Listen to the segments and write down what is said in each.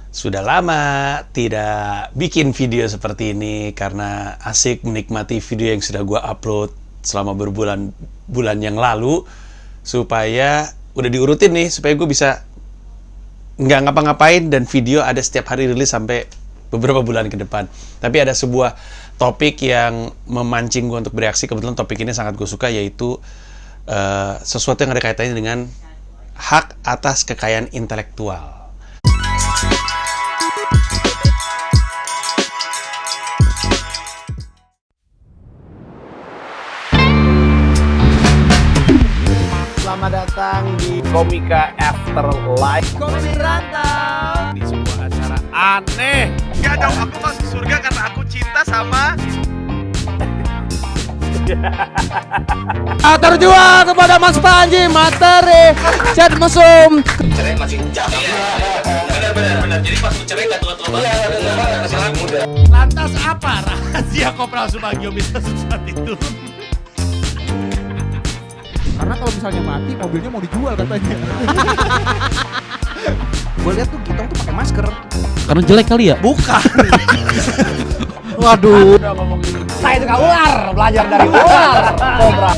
Sudah lama tidak bikin video seperti ini karena asik menikmati video yang sudah gue upload selama berbulan-bulan yang lalu, supaya udah diurutin nih supaya gue bisa nggak ngapa-ngapain dan video ada setiap hari rilis sampai beberapa bulan ke depan. Tapi ada sebuah topik yang memancing gue untuk bereaksi. Kebetulan topik ini sangat gue suka, yaitu sesuatu yang ada kaitannya dengan hak atas kekayaan intelektual. Selamat datang di Komika Afterlife. Kopi Rantau Di sebuah acara aneh. Gak dong, aku masuk surga karena aku cinta sama Terjual kepada Mas Panji materi chat mesum. Cerai masih jauh. Benar. Jadi pas lu cerai gak tua-tua banget. Masih muda. lantas apa rahasia Kopral Subagio bisa sesat itu? Karena kalau misalnya mati, mobilnya mau dijual katanya. Gue lihat tuh Gitong tuh pakai masker. Karena jelek kali ya? Bukan. Waduh. Saya juga ular, belajar dari ular. Kobra.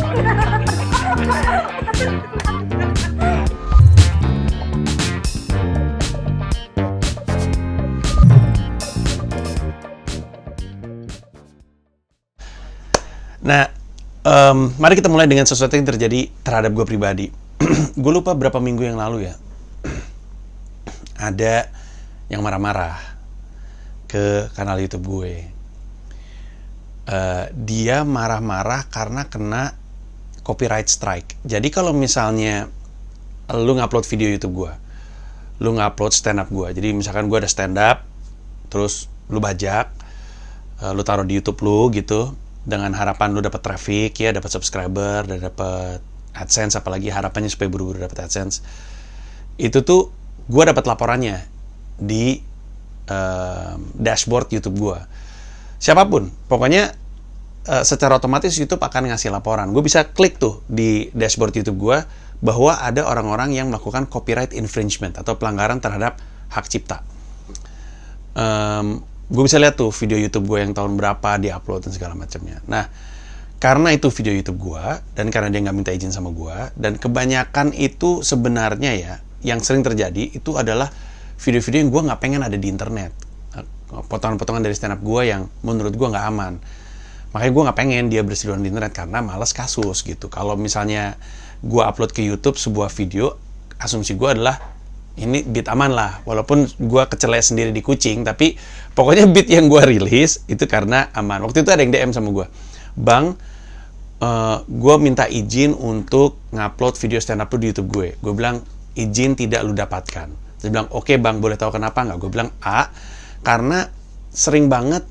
Nah, mari kita mulai dengan sesuatu yang terjadi terhadap gue pribadi. Gue lupa berapa minggu yang lalu ya, ada yang marah-marah ke kanal YouTube gue. Dia marah-marah karena kena copyright strike. Jadi kalau misalnya lu ngupload video YouTube gue, lu ngupload stand up gue, jadi misalkan gue ada stand up, terus lu bajak, lu taruh di YouTube lu gitu, dengan harapan lu dapat traffic ya, dapat subscriber, dan dapat AdSense, apalagi harapannya supaya buru-buru dapat AdSense. Itu tuh gue dapat laporannya di dashboard YouTube gue. Siapapun, pokoknya secara otomatis YouTube akan ngasih laporan. Gue bisa klik tuh di dashboard YouTube gue bahwa ada orang-orang yang melakukan copyright infringement atau pelanggaran terhadap hak cipta. Gue bisa lihat tuh video YouTube gue yang tahun berapa diupload dan segala macamnya. Nah, karena itu video YouTube gue, dan karena dia nggak minta izin sama gue, dan kebanyakan itu sebenarnya ya, yang sering terjadi itu adalah video-video yang gue nggak pengen ada di internet. Potongan-potongan dari stand up gue yang menurut gue nggak aman. Makanya gue nggak pengen dia berseliweran di internet karena malas kasus gitu. Kalau misalnya gue upload ke YouTube sebuah video, asumsi gue adalah ini beat aman lah, walaupun gue kecelek sendiri di kucing, tapi pokoknya beat yang gue rilis itu karena aman. Waktu itu ada yang DM sama gue, Bang, gue minta izin untuk ngupload video stand up lu di YouTube gue. Gue bilang, izin tidak lu dapatkan. Dia bilang, oke bang, boleh tahu kenapa nggak? Gue bilang, karena sering banget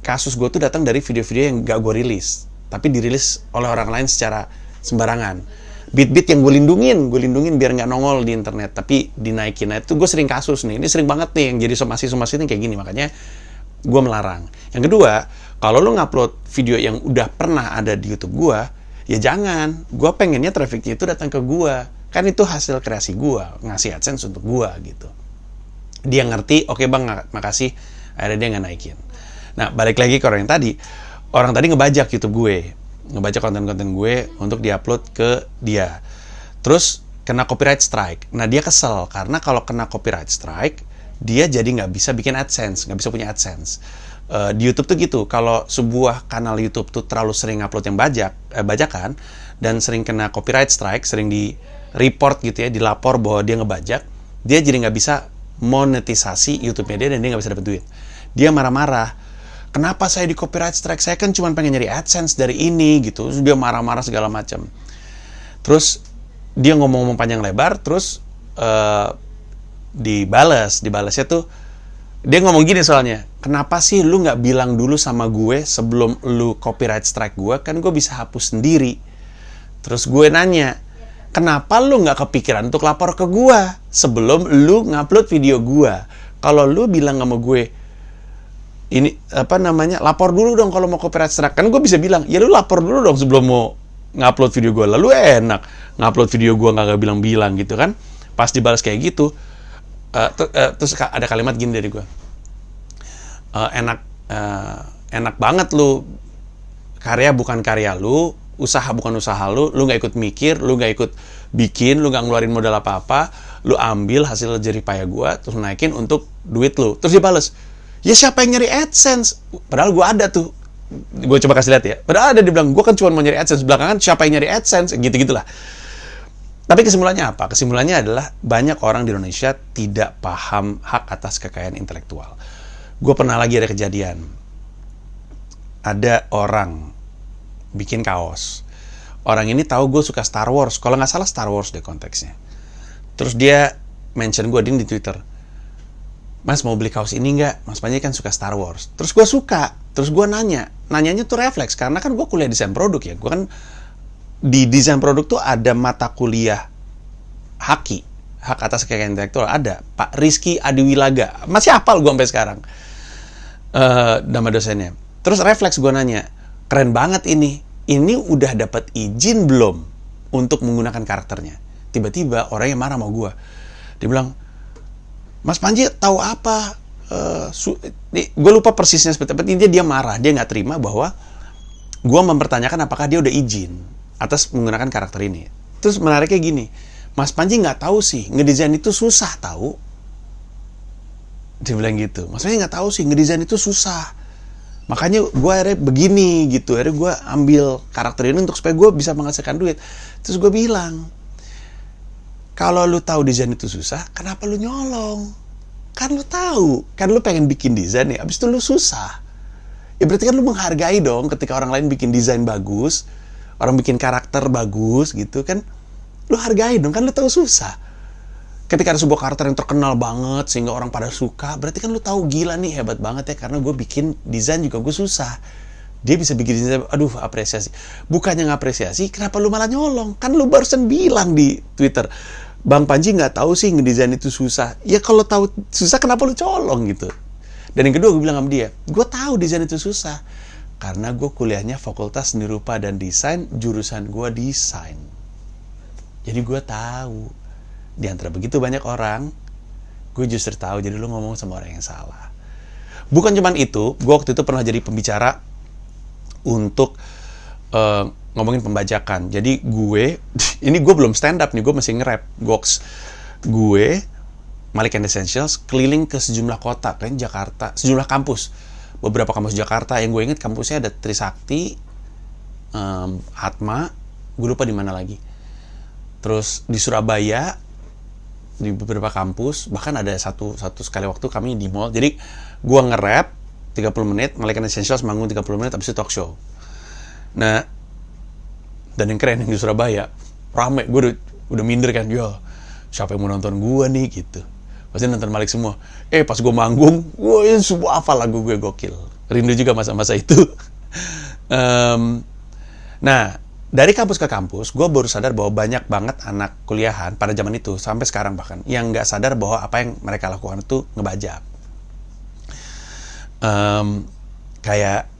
kasus gue tuh datang dari video-video yang gak gue rilis, tapi dirilis oleh orang lain secara sembarangan. Beat-beat yang gue lindungin biar nggak nongol di internet, tapi dinaikin. Nah, itu gue sering kasus nih. Ini sering banget nih yang jadi somasi-somasi ini kayak gini. Makanya gue melarang. Yang kedua, kalau lo ngupload video yang udah pernah ada di YouTube gue, ya jangan. Gue pengennya trafficnya itu datang ke gue. Kan itu hasil kreasi gue, ngasih AdSense untuk gue gitu. Dia ngerti, oke bang, makasih. Akhirnya dia nggak naikin. Nah, balik lagi ke orang tadi ngebajak YouTube gue, ngebajak konten-konten gue untuk diupload ke dia. Terus kena copyright strike. Nah, dia kesel karena kalau kena copyright strike, dia jadi nggak bisa bikin AdSense, nggak bisa punya AdSense. Di YouTube tuh gitu, kalau sebuah kanal YouTube tuh terlalu sering upload yang bajakan dan sering kena copyright strike, sering di report gitu ya, dilapor bahwa dia ngebajak, dia jadi nggak bisa monetisasi YouTube-nya dia dan dia nggak bisa dapet duit. Dia marah-marah. Kenapa saya di copyright strike? Saya kan cuma pengen nyari AdSense dari ini gitu. Terus dia marah-marah segala macam. Terus dia ngomong-ngomong panjang lebar, terus dibalasnya tuh dia ngomong gini soalnya, kenapa sih lu nggak bilang dulu sama gue sebelum lu copyright strike gue? Kan gue bisa hapus sendiri. Terus gue nanya, kenapa lu nggak kepikiran untuk lapor ke gue sebelum lu ngupload video gue? Kalau lu bilang sama gue, ini lapor dulu dong kalau mau copyright strike. Kan gue bisa bilang, ya lu lapor dulu dong sebelum mau ngupload video gue. Lalu enak ngupload video gue nggak bilang-bilang gitu kan. Pas dibalas kayak gitu, Terus ada kalimat gini dari gue, enak banget lu, karya bukan karya lu, usaha bukan usaha lu nggak ikut mikir, lu nggak ikut bikin, lu nggak ngeluarin modal apa-apa, lu ambil hasil jerih payah gue, terus naikin untuk duit lu. Terus dia bales, ya siapa yang nyari AdSense? Padahal gue ada tuh, gue coba kasih lihat ya, padahal ada, dia bilang, gue kan cuma mau nyari AdSense, belakangan siapa yang nyari AdSense, gitu-gitulah. Tapi kesimpulannya apa? Kesimpulannya adalah banyak orang di Indonesia tidak paham hak atas kekayaan intelektual. Gue pernah lagi ada kejadian, ada orang bikin kaos. Orang ini tahu gue suka Star Wars, kalau nggak salah Star Wars deh konteksnya. Terus dia mention gue di Twitter, Mas mau beli kaos ini nggak? Mas Panji kan suka Star Wars. Terus gue suka, terus gue nanyanya tuh refleks, karena kan gue kuliah desain produk ya. Gue kan di desain produk tuh ada mata kuliah hak atas kekayaan intelektual, ada Pak Rizky Adiwilaga, masih hafal gue sampai sekarang nama dosennya. Terus refleks gue nanya, keren banget ini udah dapat izin belum untuk menggunakan karakternya? Tiba-tiba orangnya marah sama gue, dia bilang, Mas Panji tahu apa? Gue lupa persisnya seperti apa, intinya dia marah, dia nggak terima bahwa gue mempertanyakan apakah dia udah izin atas menggunakan karakter ini. Terus menariknya gini, Mas Panji nggak tahu sih, ngedesain itu susah tahu. Dia bilang gitu, Mas Panji nggak tahu sih, ngedesain itu susah. Makanya gue akhirnya begini gitu, akhirnya gue ambil karakter ini untuk supaya gue bisa menghasilkan duit. Terus gue bilang, kalau lu tahu desain itu susah, kenapa lu nyolong? Kan lu tahu, kan lu pengen bikin desain ya, abis itu lu susah. Ya berarti kan lu menghargai dong ketika orang lain bikin desain bagus, orang bikin karakter bagus gitu kan, lu hargai dong, kan lu tahu susah. Ketika ada sebuah karakter yang terkenal banget sehingga orang pada suka, berarti kan lu tahu, gila nih hebat banget ya, karena gue bikin desain juga gue susah. Dia bisa bikin desain, aduh apresiasi. Bukannya ngapresiasi, kenapa lu malah nyolong? Kan lu barusan bilang di Twitter, Bang Panji nggak tahu sih ngedesain itu susah. Ya kalau tahu susah kenapa lu colong gitu? Dan yang kedua gue bilang sama dia, gue tahu desain itu susah karena gue kuliahnya Fakultas Seni Rupa dan Desain, jurusan gue desain. Jadi gue tahu. Di antara begitu banyak orang, gue justru tahu, jadi lu ngomong sama orang yang salah. Bukan cuman itu, gue waktu itu pernah jadi pembicara untuk ngomongin pembajakan. Jadi gue, ini gue belum stand up nih, gue masih nge-rap, goks. Gue, Malik and Essentials, keliling ke sejumlah kota, kan Jakarta, sejumlah kampus. Beberapa kampus Jakarta, yang gue inget kampusnya ada Trisakti, Atma, gue lupa di mana lagi. Terus di Surabaya, di beberapa kampus, bahkan ada satu sekali waktu kami di mall. Jadi gue nge-rap 30 menit, Malik and Essentials manggung 30 menit, habis itu talk show. Nah, dan yang keren yang di Surabaya, rame, gue udah minder kan, yo, siapa yang mau nonton gue nih gitu. Pasti nonton Malik semua. Pas gue manggung, gue semua hafal lagu gue, gokil. Rindu juga masa-masa itu. Nah, dari kampus ke kampus, gue baru sadar bahwa banyak banget anak kuliahan pada zaman itu, sampai sekarang bahkan, yang nggak sadar bahwa apa yang mereka lakukan itu ngebajak. Kayak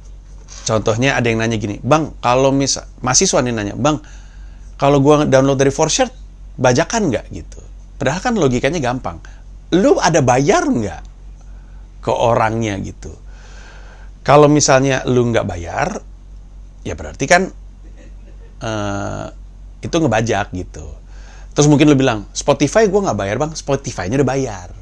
contohnya ada yang nanya gini, Bang, kalau mahasiswa nih nanya, Bang, kalau gue download dari 4Share, bajakan nggak gitu? Padahal kan logikanya gampang. Lu ada bayar nggak ke orangnya gitu? Kalau misalnya lu nggak bayar, ya berarti kan itu ngebajak gitu. Terus mungkin lu bilang, Spotify gue nggak bayar Bang, Spotify-nya udah bayar.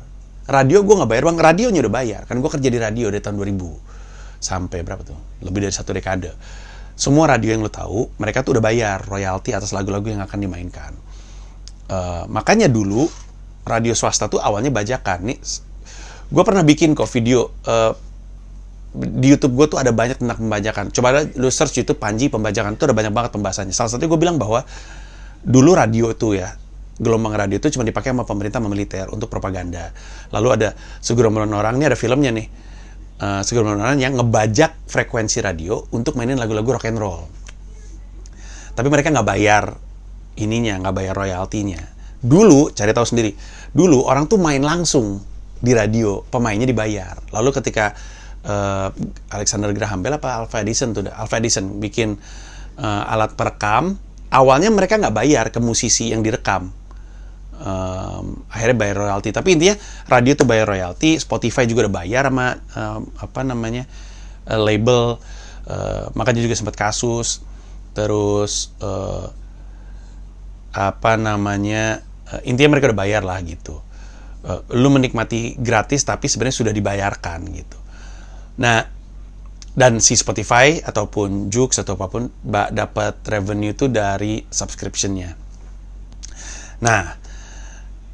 Radio gue nggak bayar Bang, radionya udah bayar. Kan gue kerja di radio dari tahun 2000 sampai berapa tuh? Lebih dari 1 dekade. Semua radio yang lu tahu, mereka tuh udah bayar royalti atas lagu-lagu yang akan dimainkan. Makanya dulu radio swasta tuh awalnya bajakan. Nih, gue pernah bikin kok video di YouTube gue tuh ada banyak tentang pembajakan. Coba lu search YouTube Panji pembajakan, tuh ada banyak banget pembahasannya. Salah satunya gue bilang bahwa dulu radio itu ya, gelombang radio itu cuma dipakai sama pemerintah sama militer untuk propaganda. Lalu ada segerombolan orang, ini ada filmnya nih, segerombolan orang yang ngebajak frekuensi radio untuk mainin lagu-lagu rock and roll. Tapi mereka nggak bayar ininya, nggak bayar royaltinya. Dulu, cari tahu sendiri, dulu orang tuh main langsung di radio, pemainnya dibayar. Lalu ketika Alexander Graham Bell apa Alva Edison bikin alat perekam, awalnya mereka nggak bayar ke musisi yang direkam. akhirnya bayar royalti. Tapi intinya radio tuh bayar royalti, Spotify juga udah bayar sama label, makanya juga sempat kasus. Terus intinya mereka udah bayar lah gitu. Lu menikmati gratis tapi sebenarnya sudah dibayarkan gitu. Nah, dan si Spotify ataupun Joox atau apapun dapat revenue itu dari subscription-nya. Nah,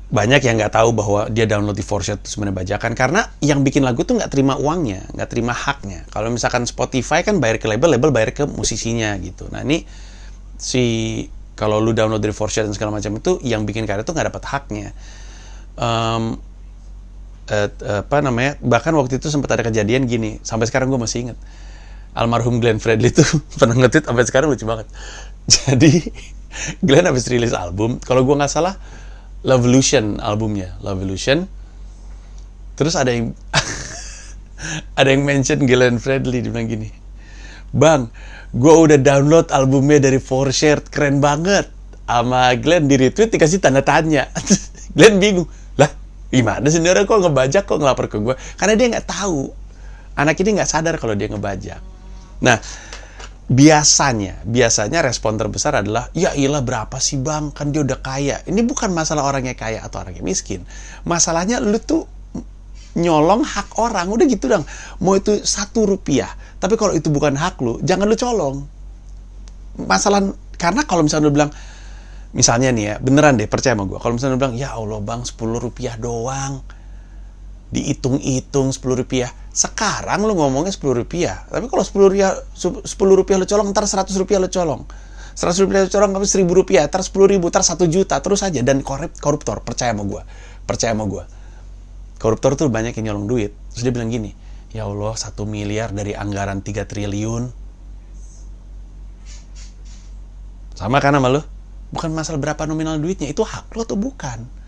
banyak yang nggak tahu bahwa dia download di 4Share itu sebenarnya bajakan, karena yang bikin lagu tuh nggak terima uangnya, nggak terima haknya. Kalau misalkan Spotify kan bayar ke label bayar ke musisinya gitu. Nah ini kalau lu download dari 4Share dan segala macam itu, yang bikin karya tuh nggak dapat haknya. Bahkan waktu itu sempat ada kejadian gini, sampai sekarang gue masih inget. Almarhum Glenn Fredly tuh pernah nge-tweet, sampai sekarang lucu banget. Jadi Glenn habis rilis album, kalau gue nggak salah Lovevolution albumnya, Lovevolution. Terus ada yang ada yang mention Glenn Fredly, dia bilang gini, "Bang, gue udah download albumnya dari 4Share, keren banget." Sama Glenn di retweet dikasih tanda tanya. Glenn bingung, lah gimana sih orang kok ngebajak, kok ngelapor ke gue? Karena dia nggak tahu, anak ini nggak sadar kalau dia ngebajak. Nah, biasanya respon terbesar adalah, ya iyalah berapa sih bang, kan dia udah kaya. Ini bukan masalah orangnya kaya atau orangnya miskin, masalahnya lu tuh nyolong hak orang, udah gitu dong. Mau itu 1 rupiah, tapi kalau itu bukan hak lu, jangan lu colong. Karena kalau misalnya lu bilang, misalnya nih ya, beneran deh, percaya sama gue, kalau misalnya lu bilang, ya Allah bang, 10 rupiah doang, dihitung-hitung 10 rupiah. Sekarang lu ngomongnya 10 rupiah, tapi kalau 10 rupiah lu colong, ntar 100 rupiah lu colong, 100 rupiah lu colong, 1000 rupiah, ntar 10 ribu, ntar 1 juta, terus aja. Dan koruptor, percaya sama gue, koruptor tuh banyak yang nyolong duit. Terus dia bilang gini, ya Allah, 1 miliar dari anggaran 3 triliun. Sama kan sama lu? Bukan masalah berapa nominal duitnya, itu hak lo atau bukan.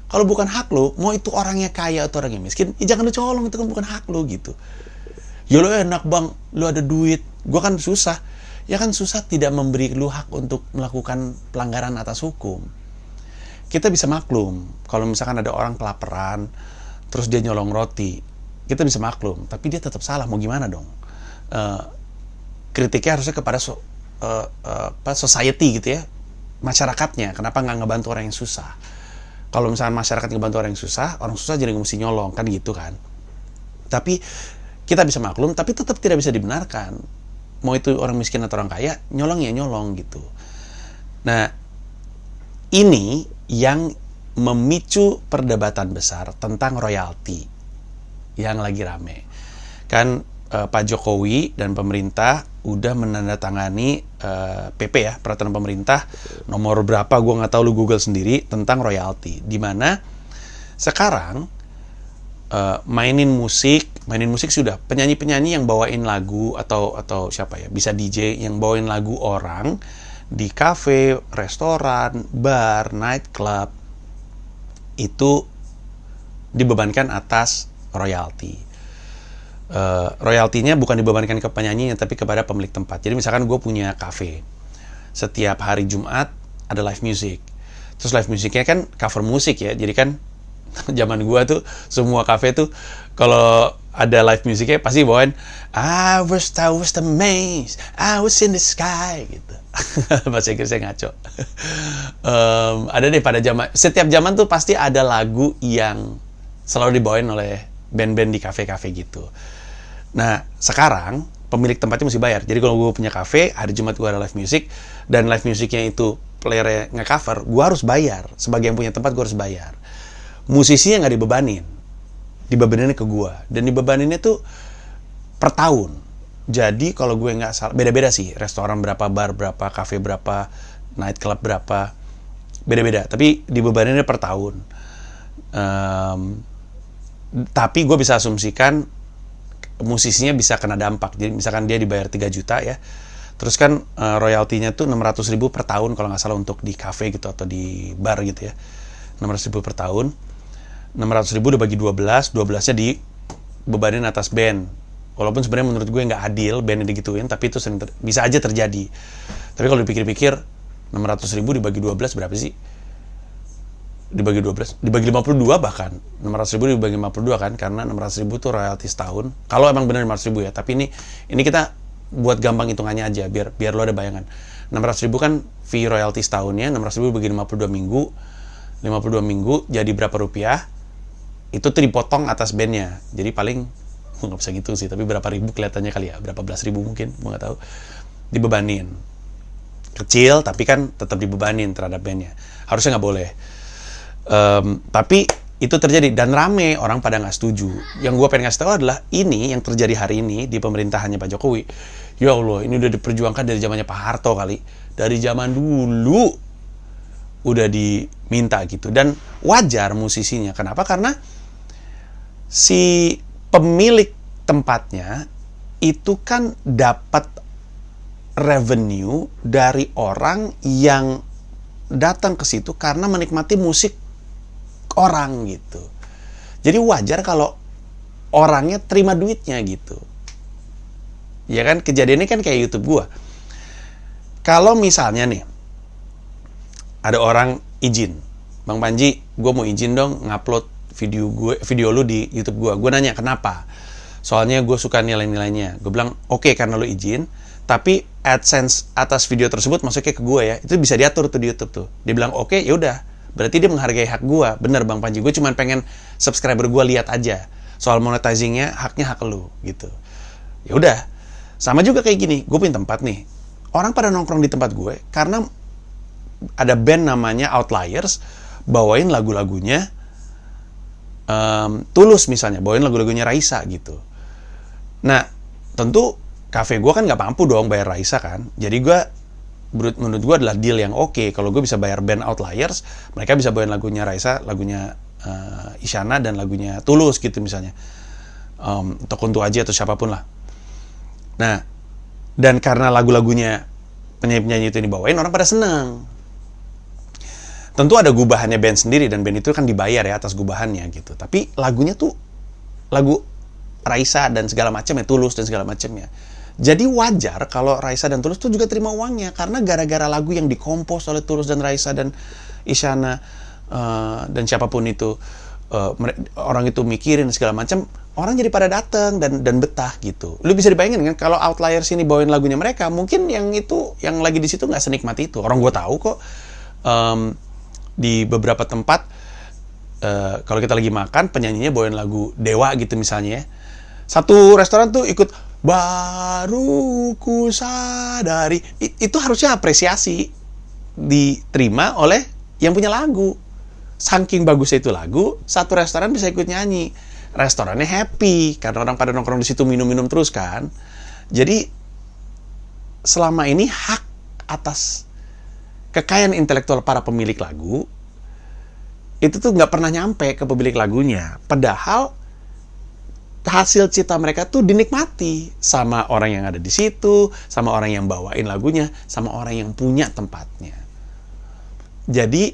Kalau bukan hak lo, mau itu orangnya kaya atau orangnya miskin, ya jangan lu colong, itu kan bukan hak lo gitu. Ya lo enak bang, lo ada duit, gua kan susah. Ya kan susah tidak memberi lu hak untuk melakukan pelanggaran atas hukum. Kita bisa maklum, kalau misalkan ada orang kelaparan, terus dia nyolong roti, kita bisa maklum, tapi dia tetap salah, mau gimana dong? Kritiknya harusnya kepada society gitu ya, masyarakatnya, kenapa nggak ngebantu orang yang susah? Kalau misalnya masyarakat ngebantu orang susah jadi mesti nyolong, kan gitu kan. Tapi kita bisa maklum, tapi tetap tidak bisa dibenarkan. Mau itu orang miskin atau orang kaya, nyolong ya nyolong gitu. Nah, ini yang memicu perdebatan besar tentang royalti yang lagi rame. Kan Pak Jokowi dan pemerintah udah menandatangani PP ya, peraturan pemerintah nomor berapa gue nggak tahu, lu Google sendiri, tentang royalti, di mana sekarang mainin musik sudah, penyanyi yang bawain lagu atau siapa ya, bisa DJ yang bawain lagu orang di kafe, restoran, bar, nightclub, itu dibebankan atas royalti. Royaltinya bukan dibebankan ke penyanyinya, tapi kepada pemilik tempat. Jadi misalkan gue punya kafe, setiap hari Jumat ada live music, terus live musicnya kan cover musik ya, jadi kan zaman gue tuh semua kafe tuh kalau ada live musiknya pasti bawain I was amazed, I was in the sky gitu. Bahasa Inggrisnya ngaco. Ada deh pada setiap zaman tuh pasti ada lagu yang selalu dibawain oleh band-band di kafe-kafe gitu. Nah, sekarang pemilik tempatnya mesti bayar. Jadi kalau gue punya kafe, hari Jumat gue ada live music, dan live musicnya itu playernya nge-cover, gue harus bayar. Sebagai yang punya tempat, gue harus bayar. Musisinya nggak dibebaninnya ke gue. Dan dibebaninnya tuh per tahun. Jadi kalau gue nggak salah, beda-beda sih. Restoran berapa, bar berapa, kafe berapa, nightclub berapa, beda-beda. Tapi dibebaninnya per tahun. Tapi gue bisa asumsikan musisinya bisa kena dampak. Jadi misalkan dia dibayar 3 juta ya, terus kan royaltinya tuh 600.000 per tahun kalau nggak salah untuk di cafe gitu atau di bar gitu ya, 600.000 per tahun. 600.000 udah bagi 12-nya dibebanin atas band. Walaupun sebenarnya menurut gue nggak adil bandnya digituin, tapi itu bisa aja terjadi. Tapi kalau dipikir-pikir 600.000 dibagi 12 berapa sih? dibagi 12, dibagi 52 bahkan 600.000 dibagi 52 kan, karena 600.000 tuh royalti setahun. Kalau emang bener 500.000 ya, tapi ini kita buat gampang hitungannya aja biar lo ada bayangan. 600.000 kan fee royalti setahunnya, 600.000 bagi 52 minggu jadi berapa rupiah? Itu tuh dipotong atas bandnya. Jadi paling nggak bisa gitu sih, tapi berapa ribu kelihatannya kali ya, berapa belas ribu mungkin, gue nggak tahu. Dibebanin. Kecil tapi kan tetap dibebanin terhadap bandnya. Harusnya nggak boleh. Tapi itu terjadi dan rame, orang pada nggak setuju. Yang gue pengen ngasih tahu adalah ini yang terjadi hari ini di pemerintahannya Pak Jokowi. Ya Allah, ini udah diperjuangkan dari zamannya Pak Harto kali. Dari zaman dulu udah diminta gitu. Dan wajar musisinya. Kenapa? Karena si pemilik tempatnya itu kan dapat revenue dari orang yang datang ke situ karena menikmati musik orang gitu. Jadi wajar kalau orangnya terima duitnya gitu. Ya kan, kejadiannya kan kayak YouTube gua. Kalau misalnya nih ada orang izin, Bang Panji, gua mau izin dong ngupload video lu di YouTube gua. Gua nanya kenapa? Soalnya gue suka nilai-nilainya. Gue bilang, oke, karena lu izin, tapi AdSense atas video tersebut masuknya ke gue ya. Itu bisa diatur tuh di YouTube tuh. Dia bilang, oke, yaudah. Berarti dia menghargai hak gue. Bener Bang Panji, gue cuma pengen subscriber gue lihat aja. Soal monetizingnya, haknya hak lu gitu. Ya udah. Sama juga kayak gini, gue punya tempat nih. Orang pada nongkrong di tempat gue karena ada band namanya Outliers bawain lagu-lagunya Tulus misalnya, bawain lagu-lagunya Raisa gitu. Nah, tentu kafe gue kan nggak mampu dong bayar Raisa kan. Jadi menurut gue adalah deal yang oke. Kalau gue bisa bayar band Outliers, mereka bisa bawain lagunya Raisa, lagunya Isyana, dan lagunya Tulus gitu misalnya. Atau Kunto Aji atau siapapun lah. Nah, dan karena lagu-lagunya penyanyi-penyanyi itu dibawain, orang pada seneng. Tentu ada gubahannya band sendiri, dan band itu kan dibayar ya atas gubahannya gitu. Tapi lagunya tuh lagu Raisa dan segala macam ya, Tulus dan segala macamnya. Jadi wajar kalau Raisa dan Tulus tuh juga terima uangnya, karena gara-gara lagu yang dikompos oleh Tulus dan Raisa dan Isyana dan siapapun itu, orang itu mikirin segala macam, orang jadi pada datang dan betah gitu. Lu bisa dibayangin kan kalau Outliers ini bawain lagunya mereka, mungkin yang lagi di situ nggak senikmat itu. Orang gue tahu kok. Di beberapa tempat kalau kita lagi makan, penyanyinya bawain lagu Dewa gitu misalnya ya. Satu restoran tuh ikut baru ku sadari. Itu harusnya apresiasi diterima oleh yang punya lagu. Saking bagusnya itu lagu, satu restoran bisa ikut nyanyi. Restorannya happy karena orang pada nongkrong di situ minum-minum terus kan. Jadi selama ini hak atas kekayaan intelektual para pemilik lagu itu tuh nggak pernah nyampe ke pemilik lagunya. Padahal hasil cipta mereka tuh dinikmati sama orang yang ada di situ, sama orang yang bawain lagunya, sama orang yang punya tempatnya. Jadi,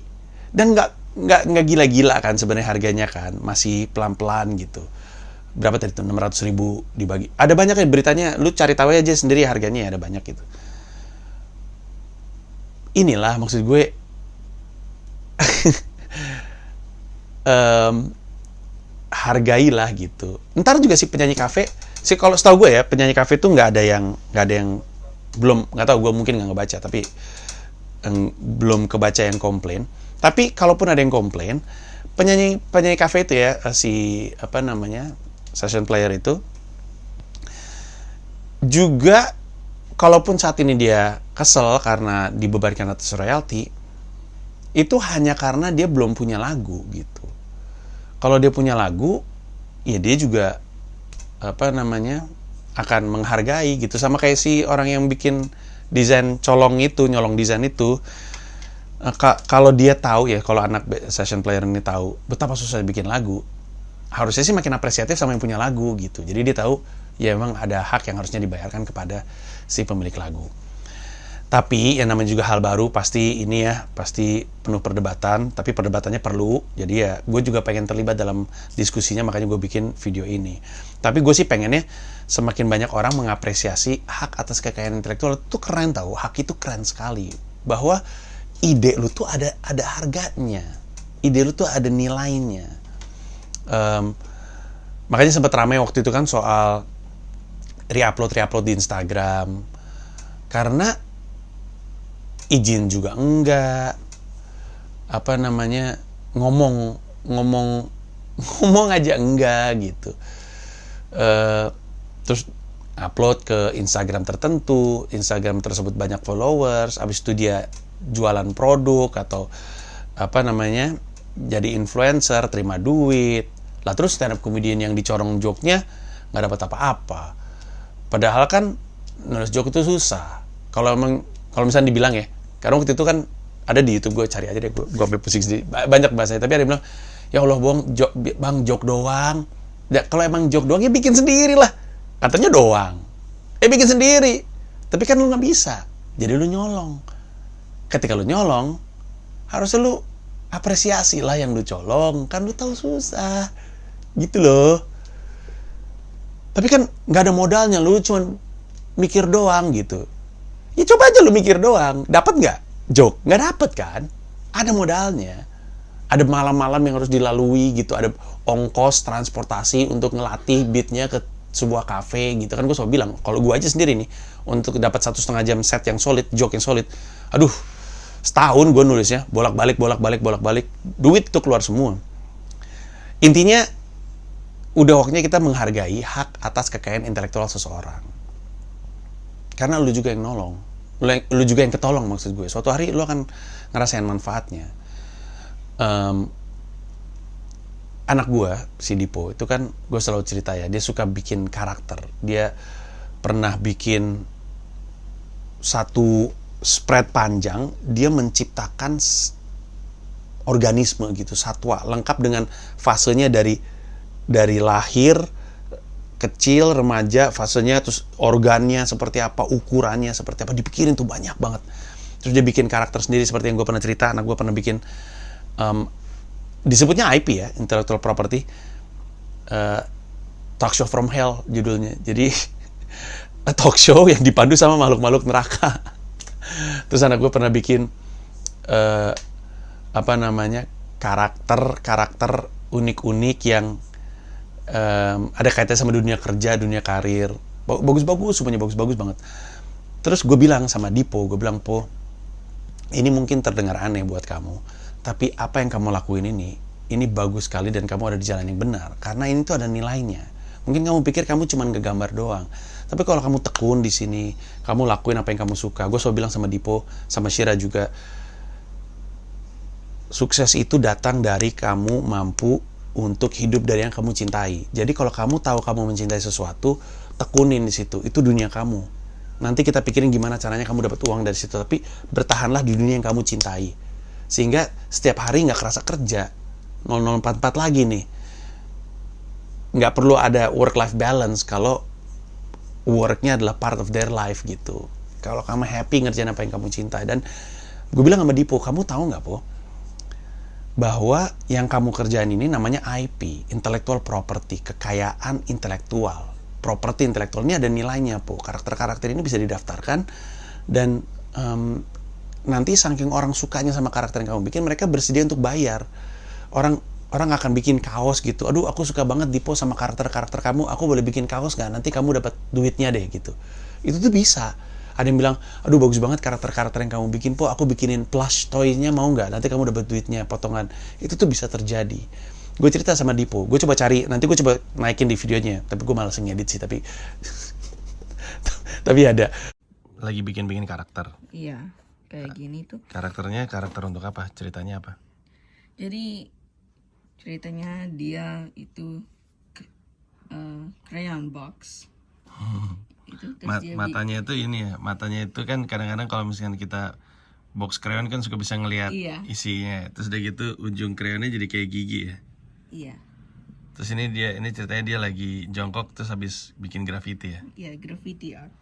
dan nggak gila-gila kan sebenarnya harganya kan, masih pelan-pelan gitu. Berapa tadi tuh, 600.000 dibagi. Ada banyak ya beritanya, lu cari tahu aja sendiri harganya ya, ada banyak gitu. Inilah maksud gue hargailah gitu. Ntar juga si penyanyi kafe, kalau setahu gue ya, penyanyi kafe tuh nggak ada yang belum, nggak tahu, gue mungkin nggak ngebaca, tapi belum kebaca yang komplain. Tapi kalaupun ada yang komplain, penyanyi kafe itu ya, si session player itu juga, kalaupun saat ini dia kesel karena dibebankan atas royalti, itu hanya karena dia belum punya lagu gitu. Kalau dia punya lagu, ya dia juga akan menghargai gitu. Sama kayak si orang yang bikin desain nyolong desain itu. Kalau dia tahu ya, kalau anak session player ini tahu betapa susah bikin lagu, harusnya sih makin apresiatif sama yang punya lagu gitu. Jadi dia tahu ya emang ada hak yang harusnya dibayarkan kepada si pemilik lagu. Tapi yang namanya juga hal baru, pasti penuh perdebatan, tapi perdebatannya perlu. Jadi ya gue juga pengen terlibat dalam diskusinya, makanya gue bikin video ini. Tapi gue sih pengennya semakin banyak orang mengapresiasi hak atas kekayaan intelektual. Itu keren tau, hak itu keren sekali. Bahwa ide lu tuh ada harganya. ide lu tuh ada nilainya. Makanya sempat ramai waktu itu kan soal re-upload di Instagram. Karena izin juga enggak. Apa namanya? Ngomong aja enggak gitu. Terus upload ke Instagram tertentu, Instagram tersebut banyak followers, abis itu dia jualan produk atau apa namanya, jadi influencer, terima duit. Lah terus stand up comedian yang dicorong joke-nya nggak dapat apa-apa. Padahal kan nulis joke itu susah. Kalau misalnya dibilang ya, karena waktu itu kan ada di YouTube, gue cari aja deh, gue sampai pusing sendiri, banyak bahasanya, tapi ada yang bilang, ya Allah bang joke doang. Ya, kalau emang joke doang ya bikin sendiri lah. Katanya doang. Bikin sendiri. Tapi kan lu nggak bisa. Jadi lu nyolong. Ketika lu nyolong, harusnya lu apresiasi lah yang lu colong. Kan lu tahu susah. Gitu loh. Tapi kan nggak ada modalnya. Lu cuma mikir doang gitu. Ya coba aja lu mikir doang. Dapat nggak joke? Nggak dapet kan? Ada modalnya. Ada malam-malam yang harus dilalui gitu. Ada ongkos transportasi untuk ngelatih beatnya ke sebuah kafe gitu kan. Gue selalu bilang, kalau gue aja sendiri nih, untuk dapat 1,5 jam set yang solid, joke yang solid, aduh, setahun gue nulisnya, bolak-balik, duit tuh keluar semua. Intinya, udah waktunya kita menghargai hak atas kekayaan intelektual seseorang. Karena lu juga yang nolong, lu juga yang ketolong maksud gue. Suatu hari lu akan ngerasain manfaatnya. Anak gue, si Dipo, itu kan gue selalu cerita ya, dia suka bikin karakter. Dia pernah bikin satu spread panjang, dia menciptakan organisme gitu, satwa, lengkap dengan fasenya dari lahir, kecil, remaja, fasenya, terus organnya seperti apa, ukurannya seperti apa, dipikirin tuh banyak banget. Terus dia bikin karakter sendiri seperti yang gue pernah cerita, anak gue pernah bikin disebutnya IP ya, intellectual property, talk show from hell judulnya. Jadi talk show yang dipandu sama makhluk-makhluk neraka. Terus anak gue pernah bikin karakter unik-unik yang ada kaitannya sama dunia kerja, dunia karir. Bagus-bagus, semuanya bagus-bagus banget. Terus gue bilang sama Dipo, gue bilang, Po, ini mungkin terdengar aneh buat kamu, tapi apa yang kamu lakuin ini bagus sekali dan kamu ada di jalan yang benar. Karena ini tuh ada nilainya. Mungkin kamu pikir kamu cuma ngegambar doang. Tapi kalau kamu tekun di sini, kamu lakuin apa yang kamu suka. Gue selalu bilang sama Dipo, sama Shira juga, sukses itu datang dari kamu mampu untuk hidup dari yang kamu cintai. Jadi kalau kamu tahu kamu mencintai sesuatu, tekunin di situ. Itu dunia kamu. Nanti kita pikirin gimana caranya kamu dapat uang dari situ. Tapi bertahanlah di dunia yang kamu cintai. Sehingga setiap hari nggak kerasa kerja. 0044 lagi nih. Nggak perlu ada work-life balance kalau worknya adalah part of their life gitu. Kalau kamu happy ngerjain apa yang kamu cintai. Dan gue bilang sama Dipo, kamu tahu nggak, Po? Bahwa yang kamu kerjain ini namanya IP, intellectual property, kekayaan intelektual. Properti intelektual ini ada nilainya, Po. Karakter-karakter ini bisa didaftarkan dan nanti saking orang sukanya sama karakter yang kamu bikin, mereka bersedia untuk bayar. Orang akan bikin kaos gitu. Aduh, aku suka banget Dipo sama karakter-karakter kamu. Aku boleh bikin kaos nggak? Nanti kamu dapat duitnya deh gitu. Itu tuh bisa. Ada yang bilang, aduh bagus banget karakter-karakter yang kamu bikin, Po. Aku bikinin plush toy-nya mau nggak? Nanti kamu dapat duitnya potongan. Itu tuh bisa terjadi. Gue cerita sama Dipo. Gue coba cari. Nanti gue coba naikin di videonya. Tapi gue malas ngedit sih. Tapi ada. Lagi bikin karakter. Iya. Kayak gini tuh. Karakternya karakter untuk apa? Ceritanya apa? Jadi ceritanya dia itu crayon box. Itu terus Matanya itu ini ya. Matanya itu kan kadang-kadang kalau misalkan kita box crayon kan suka bisa ngelihat isinya. Terus udah gitu ujung crayonnya jadi kayak gigi ya. Iya. Terus ini ceritanya dia lagi jongkok terus habis bikin graffiti ya. Iya, graffiti art.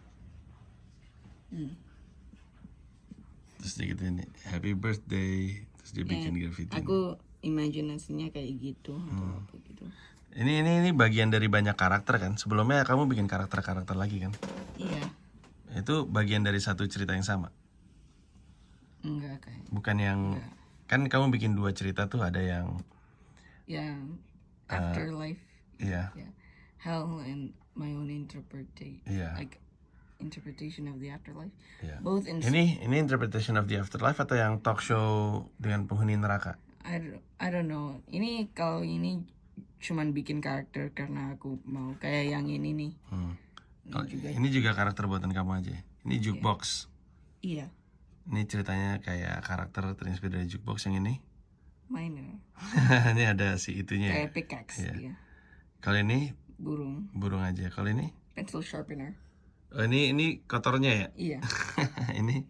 Terus dia gitu ini, happy birthday, terus dia bikin graffiti. Aku imajinasinya kayak gitu atau apa gitu. Ini bagian dari banyak karakter kan. Sebelumnya kamu bikin karakter lagi kan? Iya. Itu bagian dari satu cerita yang sama. Enggak kayak. Bukan yang kan kamu bikin 2 cerita tuh, ada yang afterlife, iya. hell, and my own interpretation. Iya. Like interpretation of the afterlife. Iya. Both in Ini interpretation of the afterlife atau yang talk show dengan penghuni neraka? I don't know. Ini kalau ini cuman bikin karakter karena aku mau kayak yang ini nih. Ini juga karakter buatan kamu aja. Ini jukebox. Iya, Ini ceritanya kayak karakter terinspirasi dari jukebox yang ini. minor. Ini ada si itunya. Kayak pickaxe, Iya. iya. Kalau ini Burung aja. Kalau ini? pencil sharpener. Oh, ini kotornya ya? Iya. Ini?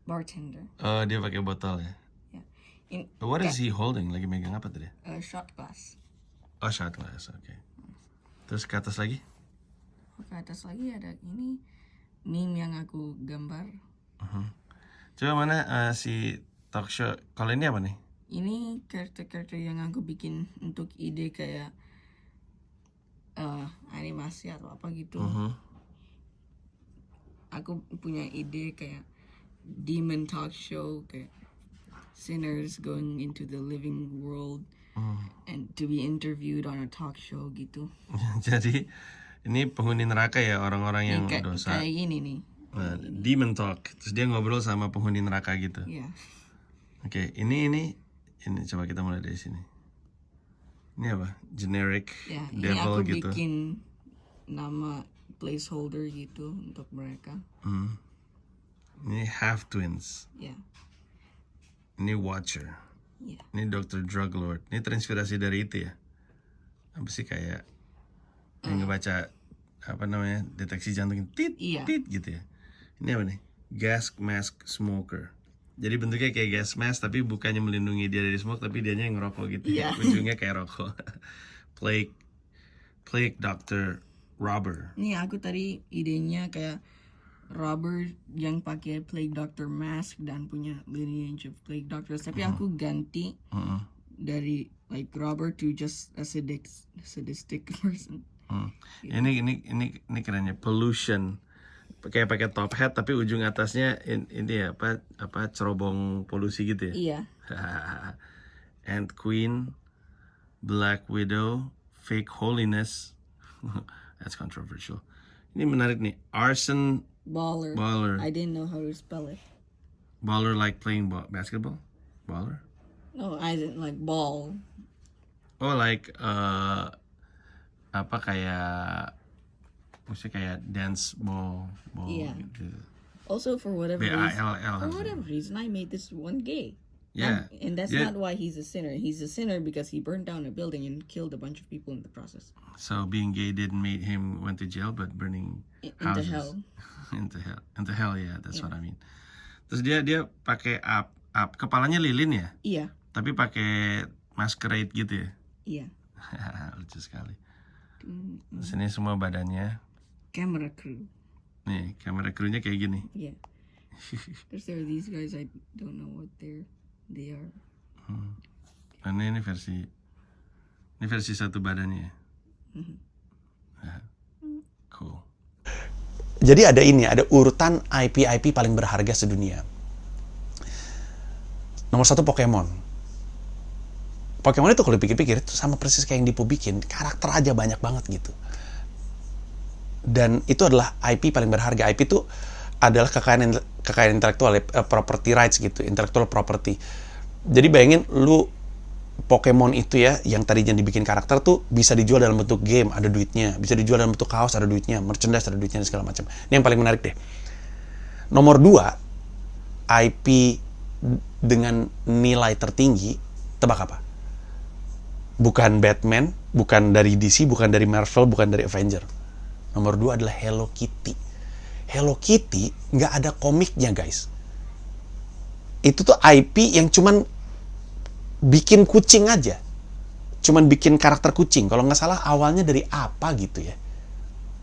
Bartender. Oh, dia pakai botol ya. In What is he holding? Lagi megang apa tadi? shot glass. Oh, shot glass. Oke. Terus ke atas lagi? Ke atas lagi ada ini meme yang aku gambar. Coba mana si talk show. Kalau ini apa nih? Ini karakter-karakter yang aku bikin untuk ide kayak animasi atau apa gitu. Aku punya ide kayak demon talk show, kayak sinners going into the living world and to be interviewed on a talk show gitu. Jadi ini penghuni neraka ya, orang-orang yang dosa. Kayak gini nih. Demon talk. Terus dia ngobrol sama penghuni neraka gitu. Iya. Oke, ini coba kita mulai dari sini. Ini apa? Generic Ya, ini devil aku gitu. bikin nama placeholder gitu untuk mereka. Ini half twins. Ya. Ini Watcher. Iya. Ini Dr. Drug Lord. Ini terinspirasi dari itu ya. Apa sih kayak yang ngebaca apa namanya, deteksi jantung tit Iya. tit gitu ya. Ini apa nih? Gas mask smoker. Jadi bentuknya kayak gas mask tapi bukannya melindungi dia dari smoke, tapi dianya yang ngerokok gitu. Iya. Ujungnya kayak rokok. Plague Doctor Robber. Ini aku tadi idenya kayak robber yang pakai plague doctor mask dan punya lineage of plague doctors, tapi aku ganti dari like robber to just a sadistic person. Ini kerennya pollution. Pakai top hat tapi ujung atasnya ini ya apa cerobong polusi gitu ya. Iya. Ant Queen, Black Widow, Fake Holiness. That's controversial. Ini menarik nih. Arson Baller. I didn't know how to spell it. Baller like playing basketball? Baller? No, I didn't like ball. Oh, like apa kayak maksudnya kayak dance ball Iya. gitu. Also for whatever BALL. reason I made this one gay. Yeah. And that's Yeah. not why he's a sinner. He's a sinner because he burned down a building and killed a bunch of people in the process. So being gay didn't make him went to jail, but burning Into houses. hell. into hell, yeah, that's what I mean. Terus dia pakai up kepalanya lilin ya, Iya. tapi pakai masquerade gitu ya. Iya. Lucu sekali. Terus ini semua badannya. Camera crew. Nih, kamera krunya kayak gini. Yeah. There's there are these guys I don't know what they are. Ini versi satu badannya. Cool. Jadi ada urutan IP paling berharga sedunia. Nomor 1 Pokemon. Pokemon itu kalau dipikir-pikir itu sama persis kayak yang Dipo bikin, karakter aja banyak banget gitu. Dan itu adalah IP paling berharga. IP itu adalah kekayaan intelektual, property rights gitu, intellectual property. Jadi bayangin lu Pokemon itu ya, yang tadinya dibikin karakter tuh bisa dijual dalam bentuk game, ada duitnya. Bisa dijual dalam bentuk kaos, ada duitnya. Merchandise, ada duitnya, dan segala macam. Ini yang paling menarik deh. Nomor 2, IP dengan nilai tertinggi, tebak apa? Bukan Batman, bukan dari DC, bukan dari Marvel, bukan dari Avenger. Nomor 2 adalah Hello Kitty. Hello Kitty nggak ada komiknya, guys. Itu tuh IP yang cuman bikin kucing aja. Cuman bikin karakter kucing. Kalau nggak salah awalnya dari apa gitu ya.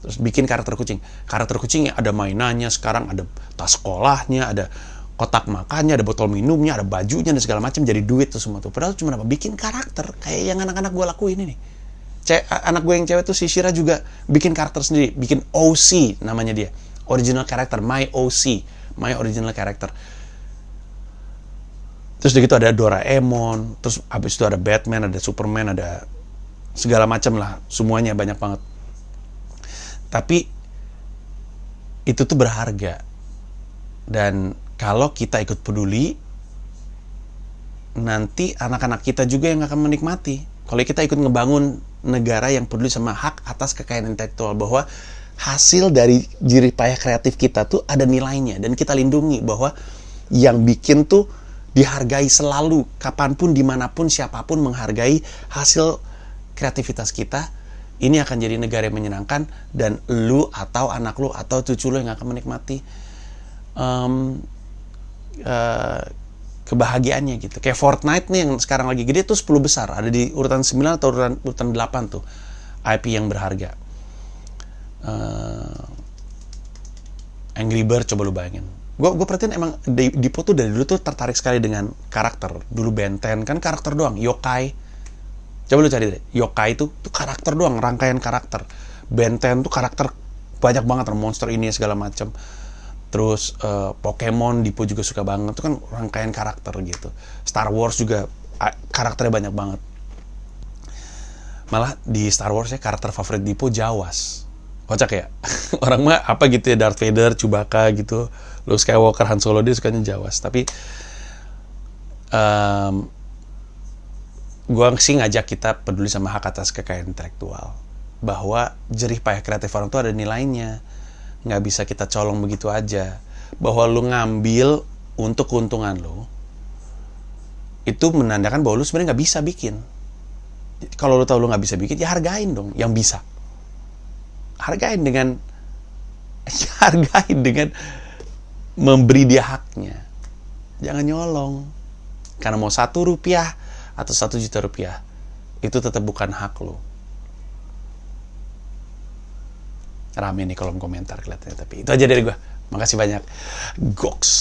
Terus bikin karakter kucing. Karakter kucingnya ada mainannya, sekarang ada tas sekolahnya, ada kotak makannya, ada botol minumnya, ada bajunya, dan segala macam, jadi duit tuh semua tuh. Padahal cuma apa? Bikin karakter. Kayak yang anak-anak gue lakuin ini. Anak gue yang cewek tuh si Shira juga bikin karakter sendiri. Bikin OC namanya dia. Original character. My OC. My original character. Terus udah gitu ada Doraemon, terus abis itu ada Batman, ada Superman, ada segala macam lah, semuanya banyak banget. Tapi itu tuh berharga. Dan kalau kita ikut peduli, nanti anak-anak kita juga yang akan menikmati. Kalau kita ikut ngebangun negara yang peduli sama hak atas kekayaan intelektual, bahwa hasil dari jerih payah kreatif kita tuh ada nilainya, dan kita lindungi bahwa yang bikin tuh dihargai selalu, kapanpun, dimanapun, siapapun menghargai hasil kreativitas kita. Ini akan jadi negara yang menyenangkan, dan lu atau anak lu atau cucu lu yang akan menikmati kebahagiaannya gitu. Kayak Fortnite nih yang sekarang lagi gede tuh 10 besar, ada di urutan 9 atau urutan 8 tuh IP yang berharga. Angry Bird, coba lu bayangin. Gue perhatiin emang Dipo tuh dari dulu tuh tertarik sekali dengan karakter. Dulu Ben 10 kan karakter doang, yokai. Coba lu cari deh, yokai tuh karakter doang, rangkaian karakter. Ben 10 tuh karakter banyak banget, monster ini segala macam. Terus Pokemon Dipo juga suka banget, itu kan rangkaian karakter gitu. Star Wars juga karakternya banyak banget. Malah di Star Wars ya karakter favorit Dipo Jawas. Kocak ya. Orang mah apa gitu ya, Darth Vader, Chewbacca gitu. Luke Skywalker, Han Solo, dia sukanya Jawas. Tapi gue sih ngajak kita peduli sama hak atas kekayaan intelektual. Bahwa jerih payah kreatif orang tuh ada nilainya. Nggak bisa kita colong begitu aja. Bahwa lu ngambil untuk keuntungan lu, itu menandakan bahwa lu sebenarnya nggak bisa bikin. Kalau lu tahu lu nggak bisa bikin, ya hargain dong yang bisa. Hargain dengan memberi dia haknya. Jangan nyolong. Karena mau 1 rupiah atau 1 juta rupiah, itu tetap bukan hak lo. Rame nih kolom komentar kelihatannya, tapi itu aja dari gue. Makasih banyak. Goks.